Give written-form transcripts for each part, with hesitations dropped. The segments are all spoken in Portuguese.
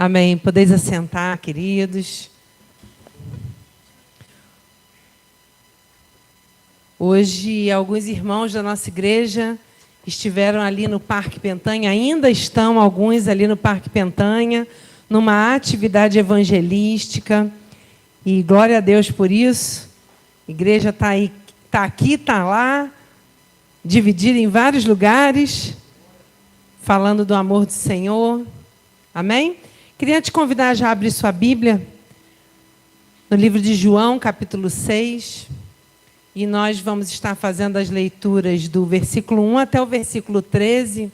Amém. Podeis assentar, queridos. Hoje, alguns irmãos da nossa igreja estiveram ali no Parque Pentanha, ainda estão alguns ali no Parque Pentanha, numa atividade evangelística. E glória a Deus por isso. A igreja está aí, está aqui, está lá, dividida em vários lugares, falando do amor do Senhor. Amém? Queria te convidar já a abrir sua Bíblia no livro de João, capítulo 6. E nós vamos estar fazendo as leituras do versículo 1 até o versículo 13.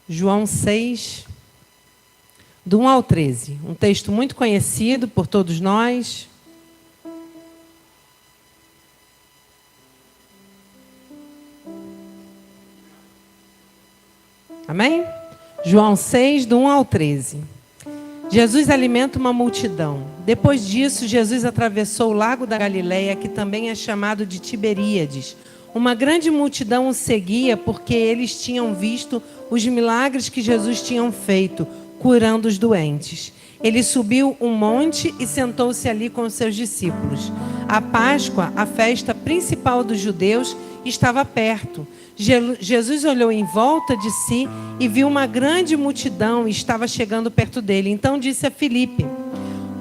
João 6, do 1 ao 13. Um texto muito conhecido por todos nós. Amém? João 6, do 1 ao 13. Jesus alimenta uma multidão. Depois disso, Jesus atravessou o lago da Galileia, que também é chamado de Tiberíades. Uma grande multidão o seguia porque eles tinham visto os milagres que Jesus tinha feito, curando os doentes. Ele subiu um monte e sentou-se ali com os seus discípulos. A Páscoa, a festa principal dos judeus, estava perto. Jesus olhou em volta de si e viu uma grande multidão e estava chegando perto dele. Então disse a Filipe: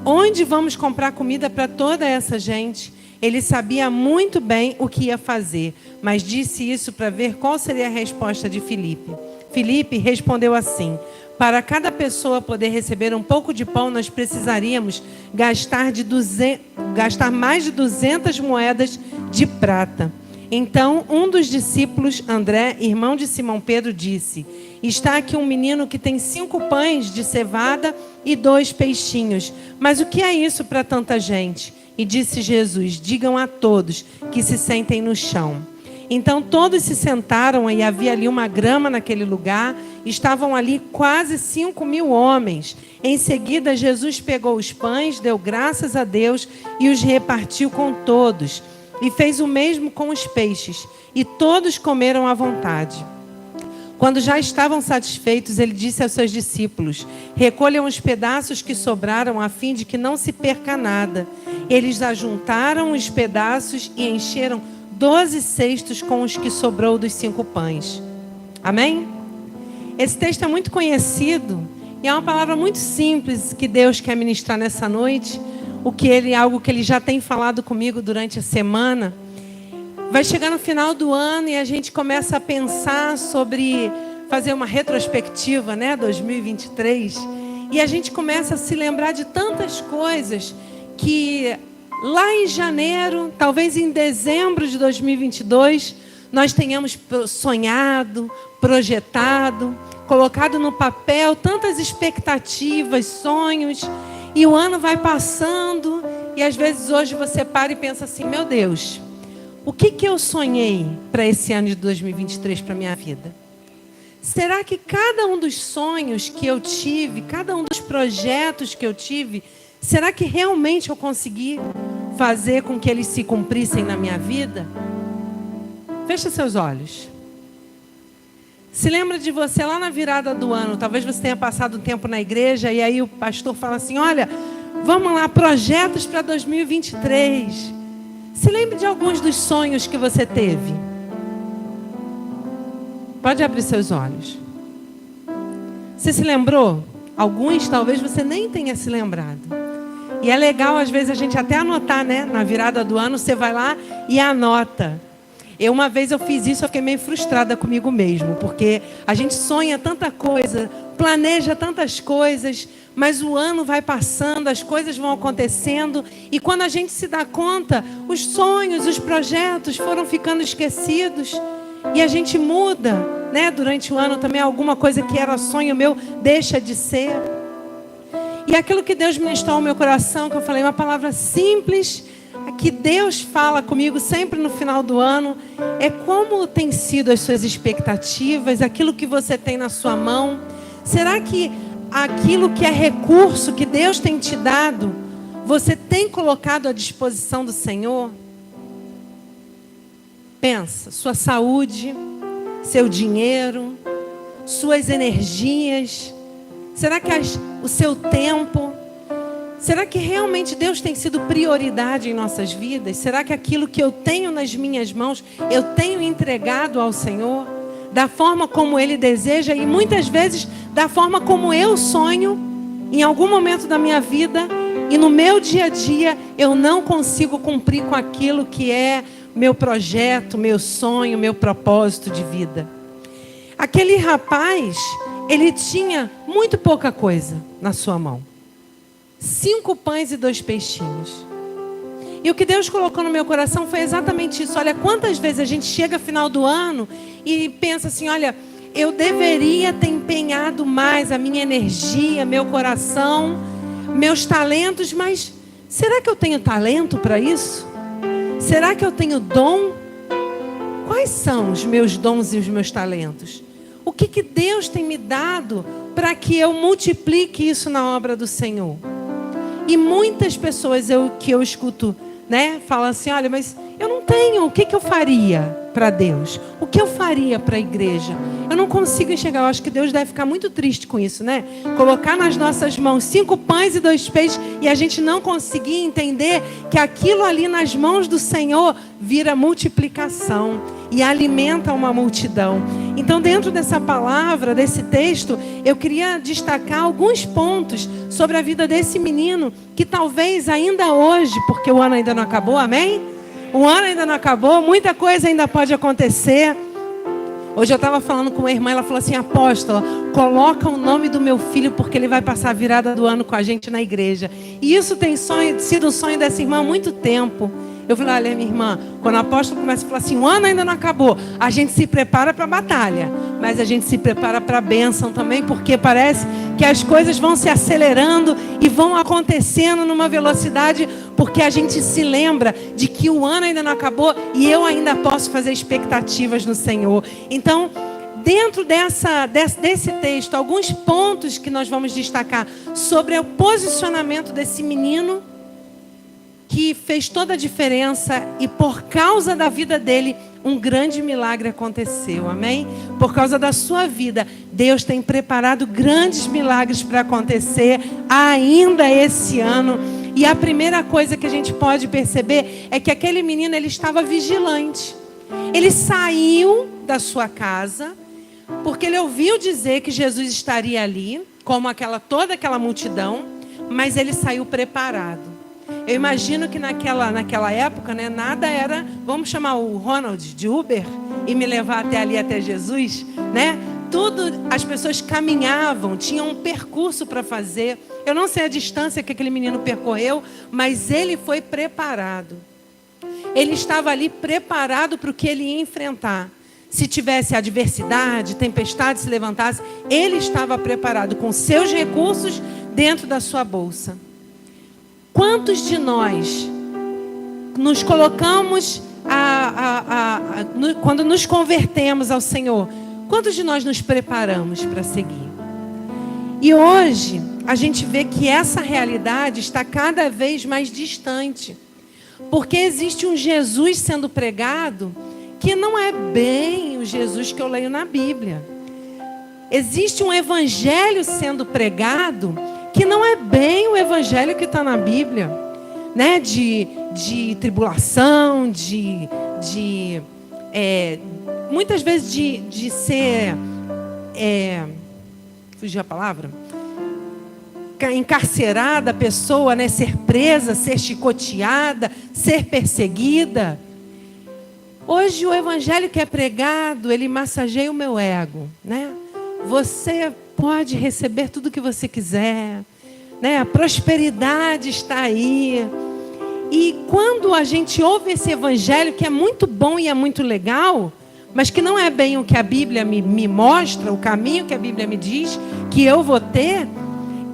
onde vamos comprar comida para toda essa gente? Ele sabia muito bem o que ia fazer, mas disse isso para ver qual seria a resposta de Filipe. Filipe respondeu assim: para cada pessoa poder receber um pouco de pão, nós precisaríamos gastar mais de 200 moedas de prata. Então, um dos discípulos, André, irmão de Simão Pedro, disse: está aqui um menino que tem 5 pães de cevada e 2 peixinhos. Mas o que é isso para tanta gente? E disse Jesus: digam a todos que se sentem no chão. Então todos se sentaram e havia ali uma grama naquele lugar. Estavam ali quase 5.000 homens. Em seguida, Jesus pegou os pães, deu graças a Deus e os repartiu com todos. E fez o mesmo com os peixes. E todos comeram à vontade. Quando já estavam satisfeitos, ele disse aos seus discípulos: recolham os pedaços que sobraram, a fim de que não se perca nada. Eles ajuntaram os pedaços e encheram 12 cestos com os que sobrou dos 5 pães. Amém? Esse texto é muito conhecido e é uma palavra muito simples que Deus quer ministrar nessa noite. Algo que Ele já tem falado comigo durante a semana. Vai chegar no final do ano e a gente começa a pensar sobre fazer uma retrospectiva, 2023. E a gente começa a se lembrar de tantas coisas que lá em janeiro, talvez em dezembro de 2022, nós tenhamos sonhado, projetado, colocado no papel tantas expectativas, sonhos. E o ano vai passando e às vezes hoje você para e pensa assim: meu Deus, o que eu sonhei para esse ano de 2023 para a minha vida? Será que cada um dos sonhos que eu tive, cada um dos projetos que eu tive, será que realmente eu consegui fazer com que eles se cumprissem na minha vida? Fecha seus olhos. Se lembra de você lá na virada do ano, talvez você tenha passado um tempo na igreja e aí o pastor fala assim: olha, vamos lá, projetos para 2023. Se lembre de alguns dos sonhos que você teve. Pode abrir seus olhos. Você se lembrou? Alguns talvez você nem tenha se lembrado. E é legal às vezes a gente até anotar, na virada do ano você vai lá e anota. Uma vez eu fiz isso, eu fiquei meio frustrada comigo mesmo, porque a gente sonha tanta coisa, planeja tantas coisas, mas o ano vai passando, as coisas vão acontecendo, e quando a gente se dá conta, os sonhos, os projetos foram ficando esquecidos, e a gente muda, durante o ano também alguma coisa que era sonho meu, deixa de ser. E aquilo que Deus ministrou ao meu coração, que eu falei, uma palavra simples, que Deus fala comigo sempre no final do ano, é como tem sido as suas expectativas, aquilo que você tem na sua mão. Será que aquilo que é recurso que Deus tem te dado, você tem colocado à disposição do Senhor? Pensa, sua saúde, seu dinheiro, suas energias? Será que o seu tempo? Será que realmente Deus tem sido prioridade em nossas vidas? Será que aquilo que eu tenho nas minhas mãos, eu tenho entregado ao Senhor? Da forma como Ele deseja e muitas vezes da forma como eu sonho em algum momento da minha vida e no meu dia a dia eu não consigo cumprir com aquilo que é meu projeto, meu sonho, meu propósito de vida. Aquele rapaz, ele tinha muito pouca coisa na sua mão. 5 pães e 2 peixinhos. E o que Deus colocou no meu coração foi exatamente isso. Olha, quantas vezes a gente chega no final do ano e pensa assim, olha, eu deveria ter empenhado mais a minha energia, meu coração, meus talentos, mas será que eu tenho talento para isso? Será que eu tenho dom? Quais são os meus dons e os meus talentos? O que Deus tem me dado para que eu multiplique isso na obra do Senhor? E muitas pessoas que eu escuto, né, falam assim, olha, mas eu não tenho, o que eu faria para Deus? O que eu faria para a igreja? Eu não consigo enxergar, eu acho que Deus deve ficar muito triste com isso, né? Colocar nas nossas mãos 5 pães e 2 peixes e a gente não conseguir entender que aquilo ali nas mãos do Senhor vira multiplicação e alimenta uma multidão. Então, dentro dessa palavra, desse texto, eu queria destacar alguns pontos sobre a vida desse menino que talvez ainda hoje, porque o ano ainda não acabou, amém? O ano ainda não acabou, muita coisa ainda pode acontecer. Hoje eu estava falando com uma irmã, ela falou assim, apóstola, coloca o nome do meu filho porque ele vai passar a virada do ano com a gente na igreja. E isso tem sido um sonho dessa irmã há muito tempo. Eu falei, olha minha irmã, quando o apóstolo começa a falar assim, o ano ainda não acabou, a gente se prepara para a batalha, mas a gente se prepara para a bênção também, porque parece que as coisas vão se acelerando e vão acontecendo numa velocidade, porque a gente se lembra de que o ano ainda não acabou e eu ainda posso fazer expectativas no Senhor. Então, dentro desse texto, alguns pontos que nós vamos destacar sobre o posicionamento desse menino, que fez toda a diferença e por causa da vida dele, um grande milagre aconteceu, amém? Por causa da sua vida, Deus tem preparado grandes milagres para acontecer ainda esse ano. E a primeira coisa que a gente pode perceber é que aquele menino, ele estava vigilante. Ele saiu da sua casa, porque ele ouviu dizer que Jesus estaria ali, como toda aquela multidão, mas ele saiu preparado. Eu imagino que naquela época, né, nada era, vamos chamar o Ronald de Uber e me levar até Jesus, né? Tudo, as pessoas caminhavam, tinham um percurso para fazer. Eu não sei a distância que aquele menino percorreu, mas ele foi preparado. Ele estava ali preparado para o que ele ia enfrentar. Se tivesse adversidade, tempestade se levantasse, ele estava preparado com seus recursos dentro da sua bolsa. Quantos de nós nos colocamos, quando nos convertemos ao Senhor, quantos de nós nos preparamos para seguir? E hoje, a gente vê que essa realidade está cada vez mais distante. Porque existe um Jesus sendo pregado que não é bem o Jesus que eu leio na Bíblia. Existe um evangelho sendo pregado que não é bem o evangelho que está na Bíblia, né? De tribulação, muitas vezes de ser, fugiu a palavra? Encarcerada a pessoa, né? Ser presa, ser chicoteada, ser perseguida. Hoje o evangelho que é pregado, ele massageia o meu ego, né? Você pode receber tudo o que você quiser, né? A prosperidade está aí. E quando a gente ouve esse evangelho, que é muito bom e é muito legal, mas que não é bem o que a Bíblia me mostra, o caminho que a Bíblia me diz que eu vou ter,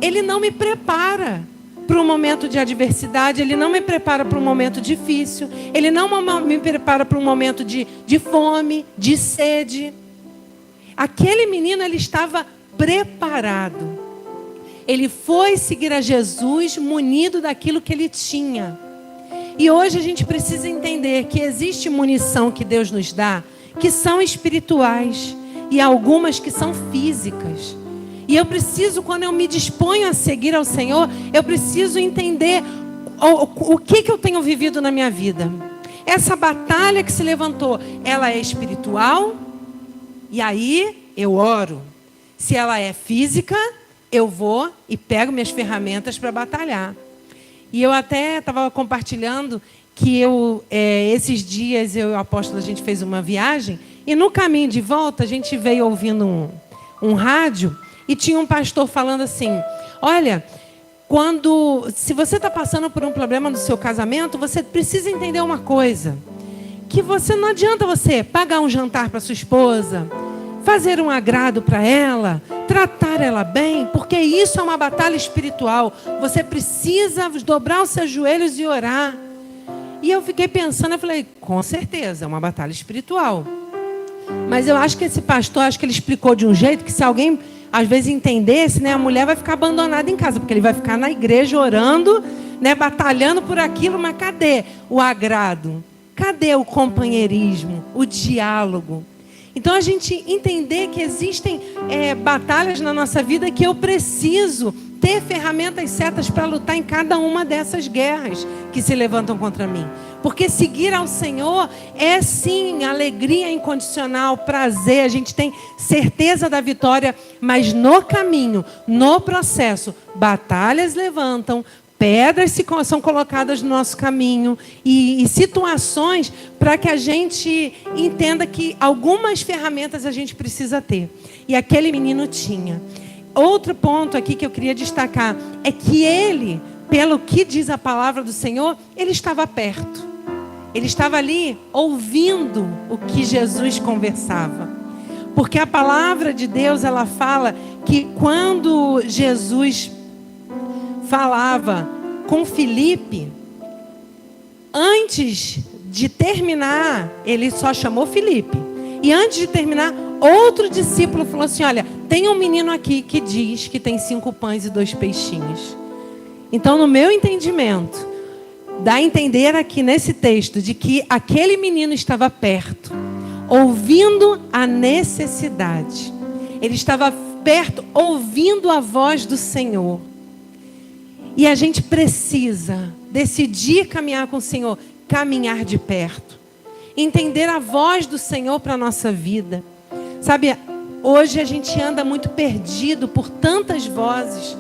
ele não me prepara para um momento de adversidade, ele não me prepara para um momento difícil, ele não me prepara para um momento de fome, de sede. Aquele menino, ele estava preparado. Ele foi seguir a Jesus munido daquilo que ele tinha. E hoje a gente precisa entender que existe munição que Deus nos dá, que são espirituais, e algumas que são físicas. E eu preciso, quando eu me disponho a seguir ao Senhor, eu preciso entender o que eu tenho vivido na minha vida. Essa batalha que se levantou, ela é espiritual, e aí eu oro. Se ela é física, eu vou e pego minhas ferramentas para batalhar. E eu até estava compartilhando que esses dias eu e o apóstolo, a gente fez uma viagem, e no caminho de volta a gente veio ouvindo um rádio, e tinha um pastor falando assim: olha, se você está passando por um problema no seu casamento, você precisa entender uma coisa, que não adianta você pagar um jantar para sua esposa, fazer um agrado para ela, tratar ela bem, porque isso é uma batalha espiritual. Você precisa dobrar os seus joelhos e orar. E eu fiquei pensando, eu falei, com certeza, é uma batalha espiritual. Mas eu acho que esse pastor, ele explicou de um jeito que, se alguém às vezes entendesse, né, a mulher vai ficar abandonada em casa, porque ele vai ficar na igreja orando, né, batalhando por aquilo, mas cadê o agrado? Cadê o companheirismo, o diálogo? Então a gente entender que existem batalhas na nossa vida que eu preciso ter ferramentas certas para lutar em cada uma dessas guerras que se levantam contra mim. Porque seguir ao Senhor é sim alegria incondicional, prazer, a gente tem certeza da vitória, mas no caminho, no processo, batalhas levantam, pedras são colocadas no nosso caminho e situações para que a gente entenda que algumas ferramentas a gente precisa ter. E aquele menino tinha. Outro ponto aqui que eu queria destacar é que ele, pelo que diz a palavra do Senhor, ele estava perto. Ele estava ali ouvindo o que Jesus conversava. Porque a palavra de Deus, ela fala que quando Jesus falava com Filipe, antes de terminar, ele só chamou Filipe. E antes de terminar, outro discípulo falou assim: olha, tem um menino aqui que diz que tem 5 pães e 2 peixinhos. Então, no meu entendimento, dá a entender aqui nesse texto de que aquele menino estava perto, ouvindo a necessidade. Ele estava perto, ouvindo a voz do Senhor. E a gente precisa decidir caminhar com o Senhor, caminhar de perto, entender a voz do Senhor para a nossa vida. Sabe, hoje a gente anda muito perdido por tantas vozes.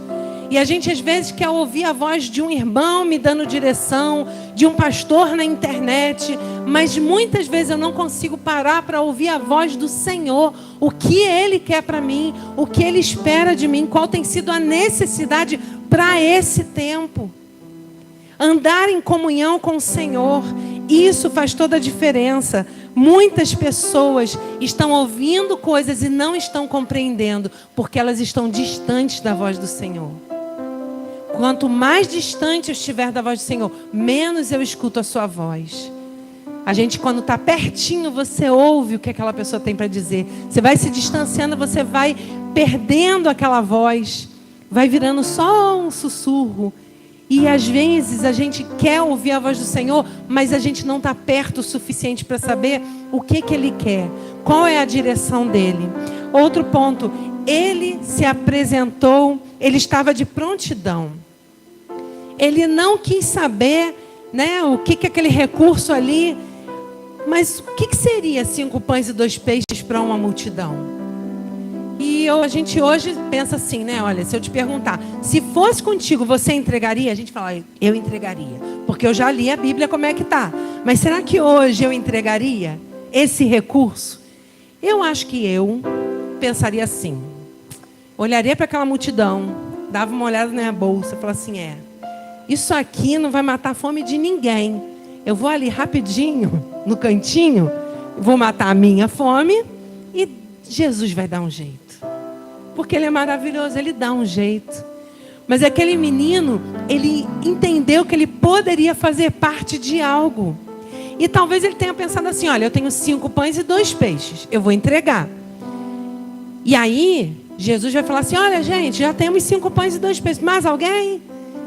E a gente às vezes quer ouvir a voz de um irmão me dando direção, de um pastor na internet, mas muitas vezes eu não consigo parar para ouvir a voz do Senhor, o que Ele quer para mim, o que Ele espera de mim, qual tem sido a necessidade para esse tempo. Andar em comunhão com o Senhor, isso faz toda a diferença. Muitas pessoas estão ouvindo coisas e não estão compreendendo, porque elas estão distantes da voz do Senhor. Quanto mais distante eu estiver da voz do Senhor, menos eu escuto a sua voz. A gente, quando está pertinho, você ouve o que aquela pessoa tem para dizer. Você vai se distanciando, você vai perdendo aquela voz, vai virando só um sussurro. E às vezes a gente quer ouvir a voz do Senhor, mas a gente não está perto o suficiente para saber o que Ele quer, qual é a direção dEle. Outro ponto, Ele se apresentou, Ele estava de prontidão. Ele não quis saber, né, o que aquele recurso ali, mas o que seria 5 pães e 2 peixes para uma multidão? E a gente hoje pensa assim, né? Olha, se eu te perguntar, se fosse contigo, você entregaria? A gente fala, eu entregaria. Porque eu já li a Bíblia como é que tá. Mas será que hoje eu entregaria esse recurso? Eu acho que eu pensaria assim. Olharia para aquela multidão, dava uma olhada na minha bolsa, falava assim, isso aqui não vai matar a fome de ninguém. Eu vou ali rapidinho, no cantinho, vou matar a minha fome e Jesus vai dar um jeito. Porque Ele é maravilhoso, Ele dá um jeito. Mas aquele menino, ele entendeu que ele poderia fazer parte de algo. E talvez ele tenha pensado assim, olha, eu tenho 5 pães e 2 peixes, eu vou entregar. E aí, Jesus vai falar assim, olha gente, já temos 5 pães e 2 peixes, mais alguém?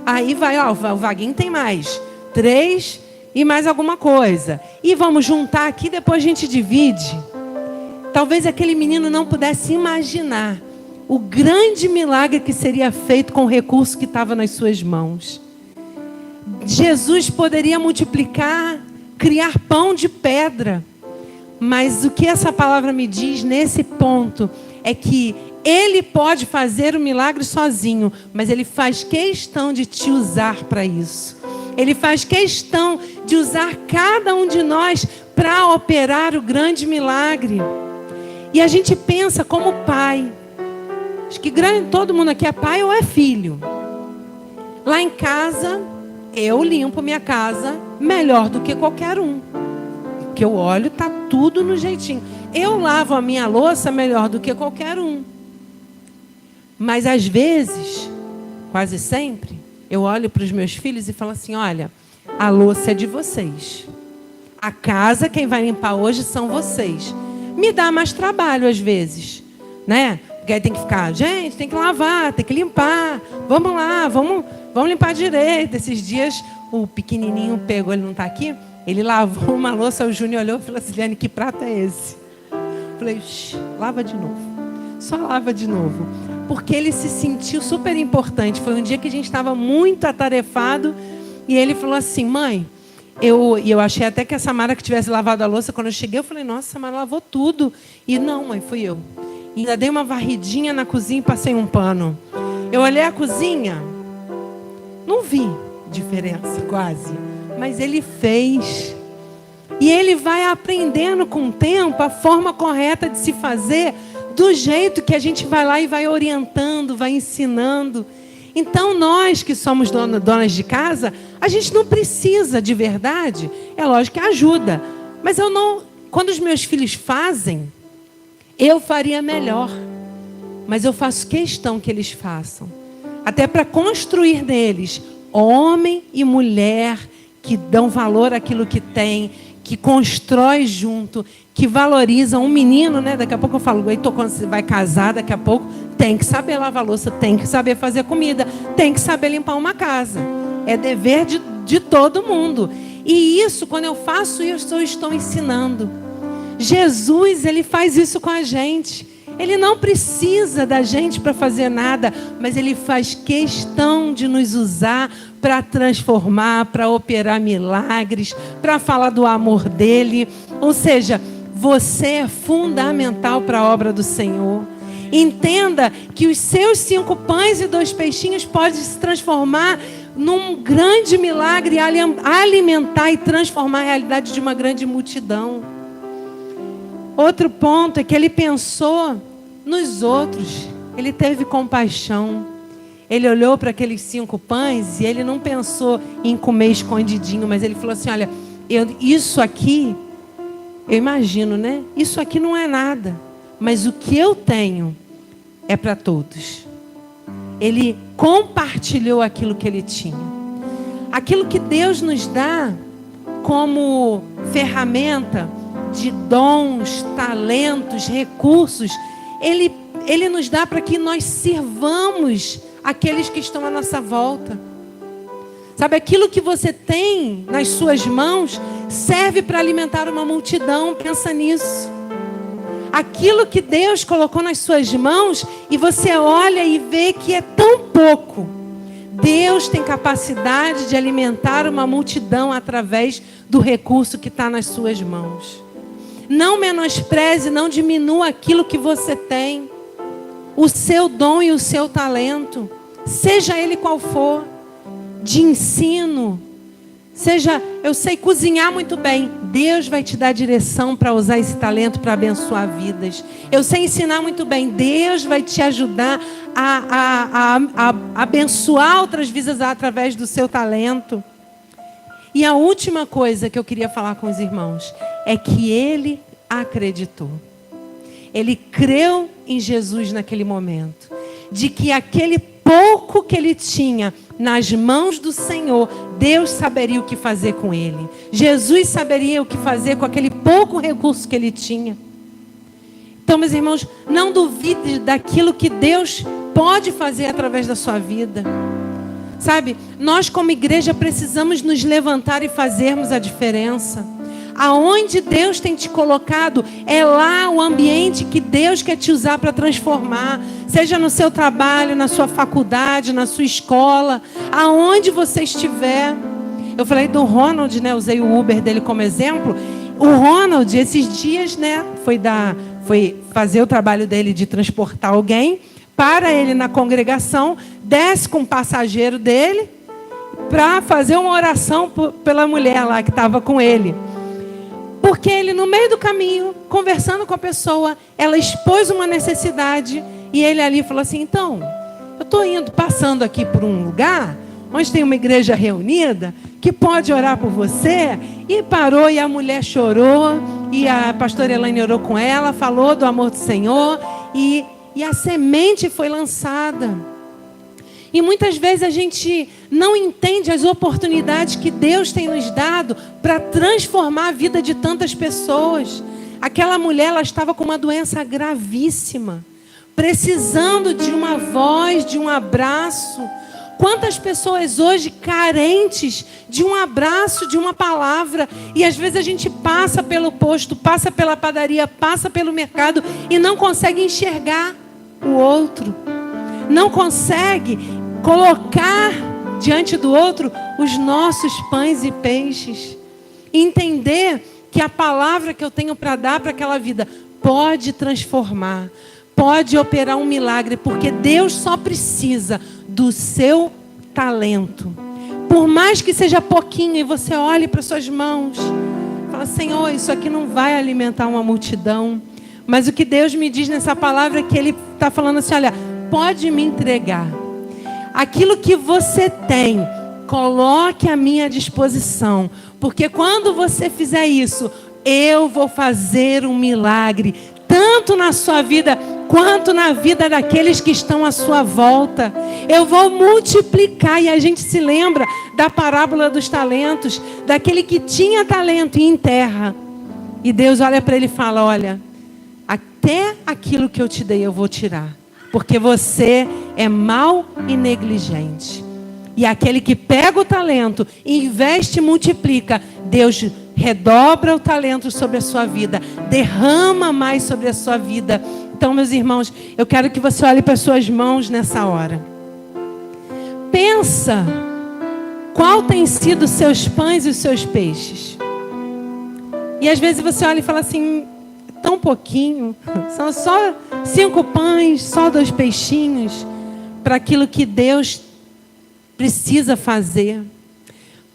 Aí vai, o Vaguinho tem mais 3 e mais alguma coisa. E vamos juntar aqui, depois a gente divide. Talvez aquele menino não pudesse imaginar o grande milagre que seria feito com o recurso que estava nas suas mãos. Jesus poderia multiplicar, criar pão de pedra. Mas o que essa palavra me diz nesse ponto é que Ele pode fazer o milagre sozinho, mas Ele faz questão de te usar para isso. Ele faz questão de usar cada um de nós para operar o grande milagre. E a gente pensa como pai. Acho que todo mundo aqui é pai ou é filho. Lá em casa, eu limpo minha casa melhor do que qualquer um. Porque eu olho, tá tudo no jeitinho. Eu lavo a minha louça melhor do que qualquer um. Mas às vezes, quase sempre, eu olho para os meus filhos e falo assim: olha, a louça é de vocês. A casa, quem vai limpar hoje são vocês. Me dá mais trabalho às vezes, né? Porque aí tem que ficar, gente, tem que lavar, tem que limpar. Vamos lá, vamos limpar direito. Esses dias o pequenininho pegou, ele não está aqui, ele lavou uma louça, o Júnior olhou e falou assim: Liane, que prato é esse? Falei, lava de novo. Só lava de novo. Porque ele se sentiu super importante. Foi um dia que a gente estava muito atarefado e ele falou assim: mãe, eu achei até que a Samara que tivesse lavado a louça. Quando eu cheguei, eu falei: nossa, a Samara lavou tudo. E não, mãe, fui eu. E ainda dei uma varridinha na cozinha e passei um pano. Eu olhei a cozinha, não vi diferença quase, mas ele fez. E ele vai aprendendo com o tempo a forma correta de se fazer, do jeito que a gente vai lá e vai orientando, vai ensinando. Então nós que somos donas de casa, a gente não precisa de verdade, é lógico que ajuda. Mas eu não, quando os meus filhos fazem, eu faria melhor. Mas eu faço questão que eles façam. Até para construir neles homem e mulher que dão valor àquilo que tem, que constrói junto, que valorizam um menino, né? Daqui a pouco eu falo, Heitor, quando você vai casar, daqui a pouco tem que saber lavar louça, tem que saber fazer comida, tem que saber limpar uma casa. É dever de todo mundo. E isso, quando eu faço isso, eu estou ensinando. Jesus, ele faz isso com a gente. Ele não precisa da gente para fazer nada, mas ele faz questão de nos usar para transformar, para operar milagres, para falar do amor dele. Ou seja, você é fundamental para a obra do Senhor. Entenda que os seus 5 pães e 2 peixinhos podem se transformar num grande milagre, alimentar e transformar a realidade de uma grande multidão. Outro ponto é que ele pensou nos outros. Ele teve compaixão. Ele olhou para aqueles 5 pães e ele não pensou em comer escondidinho, mas ele falou assim: olha, isso aqui, eu imagino, né? Isso aqui não é nada, mas o que eu tenho é para todos. Ele compartilhou aquilo que ele tinha. Aquilo que Deus nos dá como ferramenta de dons, talentos, recursos, Ele nos dá para que nós sirvamos aqueles que estão à nossa volta. Sabe, aquilo que você tem nas suas mãos serve para alimentar uma multidão. Pensa nisso. Aquilo que Deus colocou nas suas mãos e você olha e vê que é tão pouco. Deus tem capacidade de alimentar uma multidão através do recurso que está nas suas mãos. Não menospreze, não diminua aquilo que você tem. O seu dom e o seu talento, seja ele qual for, de ensino, seja, eu sei cozinhar muito bem, Deus vai te dar direção para usar esse talento para abençoar vidas. Eu sei ensinar muito bem, Deus vai te ajudar a abençoar outras vidas através do seu talento. E a última coisa que eu queria falar com os irmãos é que ele acreditou. Ele creu em Jesus naquele momento, de que aquele pouco que ele tinha nas mãos do Senhor, Deus saberia o que fazer com ele. Jesus saberia o que fazer com aquele pouco recurso que ele tinha. Então, meus irmãos, não duvide daquilo que Deus pode fazer através da sua vida. Sabe, nós como igreja precisamos nos levantar e fazermos a diferença. Aonde Deus tem te colocado, é lá o ambiente que Deus quer te usar para transformar. Seja no seu trabalho, na sua faculdade, na sua escola, aonde você estiver. Eu falei do Ronald, né? Usei o Uber dele como exemplo. O Ronald, esses dias, né? Foi fazer o trabalho dele de transportar alguém. Para ele na congregação, desce com o passageiro dele para fazer uma oração pela mulher lá que estava com ele. Porque ele, no meio do caminho, conversando com a pessoa, ela expôs uma necessidade e ele ali falou assim: então, eu estou passando aqui por um lugar onde tem uma igreja reunida que pode orar por você. E parou e a mulher chorou e a pastora Elaine orou com ela, falou do amor do Senhor e a semente foi lançada. E muitas vezes a gente não entende as oportunidades que Deus tem nos dado para transformar a vida de tantas pessoas. Aquela mulher, ela estava com uma doença gravíssima, precisando de uma voz, de um abraço. Quantas pessoas hoje carentes de um abraço, de uma palavra. E às vezes a gente passa pelo posto, passa pela padaria, passa pelo mercado e não consegue enxergar o outro. Não consegue colocar diante do outro os nossos pães e peixes. E entender que a palavra que eu tenho para dar para aquela vida pode transformar, pode operar um milagre, porque Deus só precisa do seu talento. Por mais que seja pouquinho e você olhe para suas mãos, fala: Senhor, isso aqui não vai alimentar uma multidão. Mas o que Deus me diz nessa palavra é que Ele está falando assim: olha, pode me entregar. Aquilo que você tem, coloque à minha disposição. Porque quando você fizer isso, eu vou fazer um milagre, tanto na sua vida quanto na vida daqueles que estão à sua volta. Eu vou multiplicar. E a gente se lembra da parábola dos talentos, daquele que tinha talento e enterra. E Deus olha para ele e fala: olha, até aquilo que eu te dei eu vou tirar, porque você é mau e negligente. E aquele que pega o talento, investe e multiplica, Deus redobra o talento sobre a sua vida, derrama mais sobre a sua vida. Então, meus irmãos, eu quero que você olhe para as suas mãos nessa hora. Pensa, qual tem sido os seus pães e os seus peixes? E às vezes você olha e fala assim: tão pouquinho, são só 5 pães, só 2 peixinhos, para aquilo que Deus precisa fazer.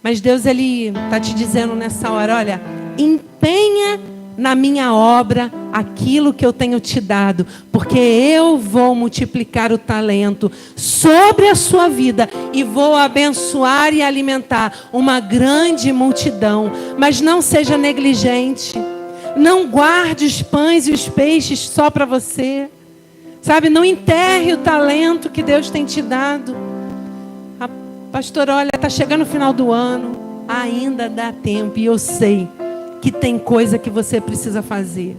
Mas Deus, Ele está te dizendo nessa hora: olha, empenha na minha obra aquilo que eu tenho te dado, porque eu vou multiplicar o talento sobre a sua vida e vou abençoar e alimentar uma grande multidão. Mas não seja negligente. Não guarde os pães e os peixes só para você. Sabe, não enterre o talento que Deus tem te dado. Pastor, olha, está chegando o final do ano, ainda dá tempo. E eu sei que tem coisa que você precisa fazer.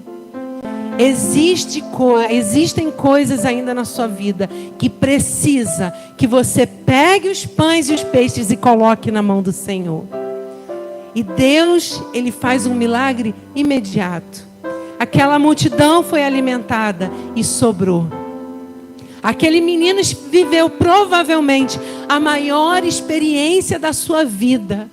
Existem coisas ainda na sua vida que precisa que você pegue os pães e os peixes e coloque na mão do Senhor. E Deus, Ele faz um milagre imediato. Aquela multidão foi alimentada e sobrou. Aquele menino viveu provavelmente a maior experiência da sua vida.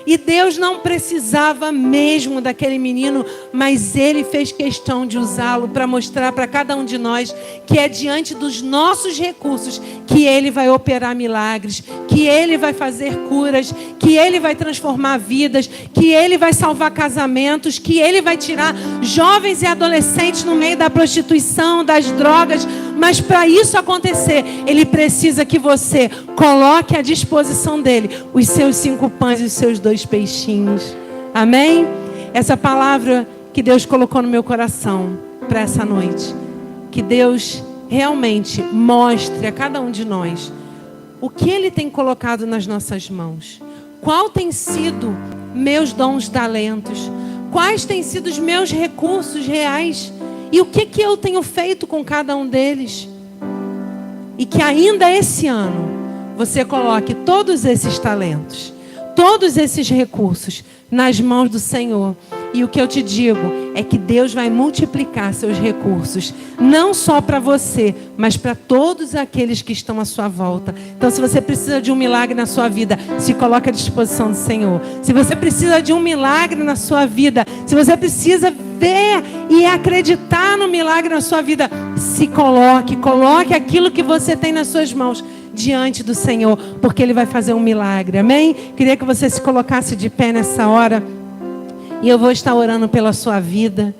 E Deus não precisava mesmo daquele menino, mas Ele fez questão de usá-lo para mostrar para cada um de nós que é diante dos nossos recursos que Ele vai operar milagres, que Ele vai fazer curas, que Ele vai transformar vidas, que Ele vai salvar casamentos, que Ele vai tirar jovens e adolescentes no meio da prostituição, das drogas. Mas para isso acontecer, Ele precisa que você coloque à disposição dEle os seus 5 pães e os seus 2 peixinhos. Amém? Essa palavra que Deus colocou no meu coração para essa noite. Que Deus realmente mostre a cada um de nós o que Ele tem colocado nas nossas mãos. Qual tem sido meus dons, talentos? Quais têm sido os meus recursos reais? E o que eu tenho feito com cada um deles? E que ainda esse ano você coloque todos esses talentos, todos esses recursos nas mãos do Senhor. E o que eu te digo é que Deus vai multiplicar seus recursos, não só para você, mas para todos aqueles que estão à sua volta. Então, se você precisa de um milagre na sua vida, se coloque à disposição do Senhor. Se você precisa de um milagre na sua vida, se você precisa ver e acreditar no milagre na sua vida, se coloque aquilo que você tem nas suas mãos diante do Senhor, porque Ele vai fazer um milagre, amém? Queria que você se colocasse de pé nessa hora, e eu vou estar orando pela sua vida.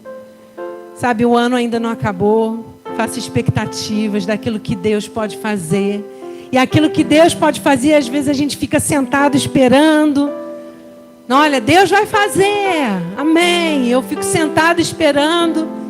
Sabe, o ano ainda não acabou, faça expectativas daquilo que Deus pode fazer, e aquilo que Deus pode fazer, às vezes a gente fica sentado esperando. Olha, Deus vai fazer, amém, eu fico sentado esperando.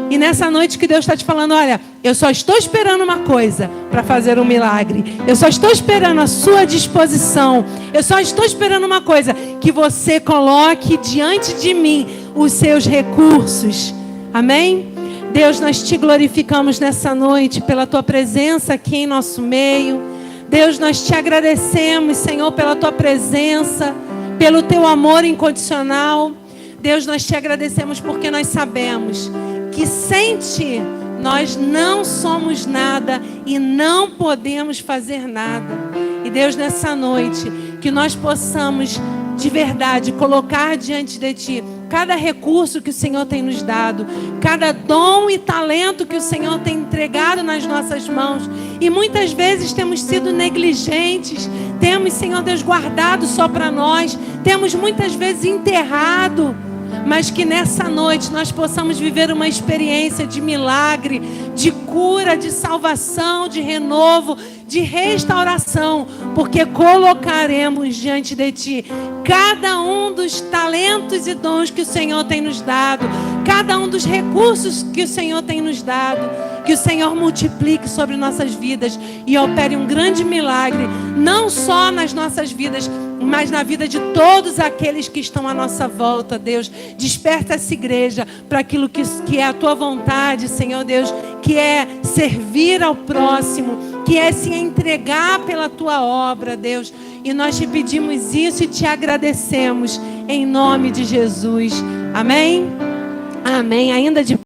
E nessa noite que Deus está te falando, olha, eu só estou esperando uma coisa para fazer um milagre. Eu só estou esperando a sua disposição. Eu só estou esperando uma coisa, que você coloque diante de mim os seus recursos. Amém? Deus, nós te glorificamos nessa noite pela tua presença aqui em nosso meio. Deus, nós te agradecemos, Senhor, pela tua presença, pelo teu amor incondicional. Deus, nós te agradecemos porque nós sabemos que sem ti nós não somos nada e não podemos fazer nada. E Deus, nessa noite, que nós possamos de verdade colocar diante de ti cada recurso que o Senhor tem nos dado, cada dom e talento que o Senhor tem entregado nas nossas mãos. E muitas vezes temos sido negligentes, temos, Senhor Deus, guardado só para nós, temos muitas vezes enterrado. Mas que nessa noite nós possamos viver uma experiência de milagre, de cura, de salvação, de renovo, de restauração, porque colocaremos diante de ti cada um dos talentos e dons que o Senhor tem nos dado, cada um dos recursos que o Senhor tem nos dado. Que o Senhor multiplique sobre nossas vidas e opere um grande milagre, não só nas nossas vidas, mas na vida de todos aqueles que estão à nossa volta, Deus. Desperta essa igreja para aquilo que é a tua vontade, Senhor Deus, que é servir ao próximo, que é se entregar pela tua obra, Deus. E nós te pedimos isso e te agradecemos em nome de Jesus. Amém? Amém. Ainda de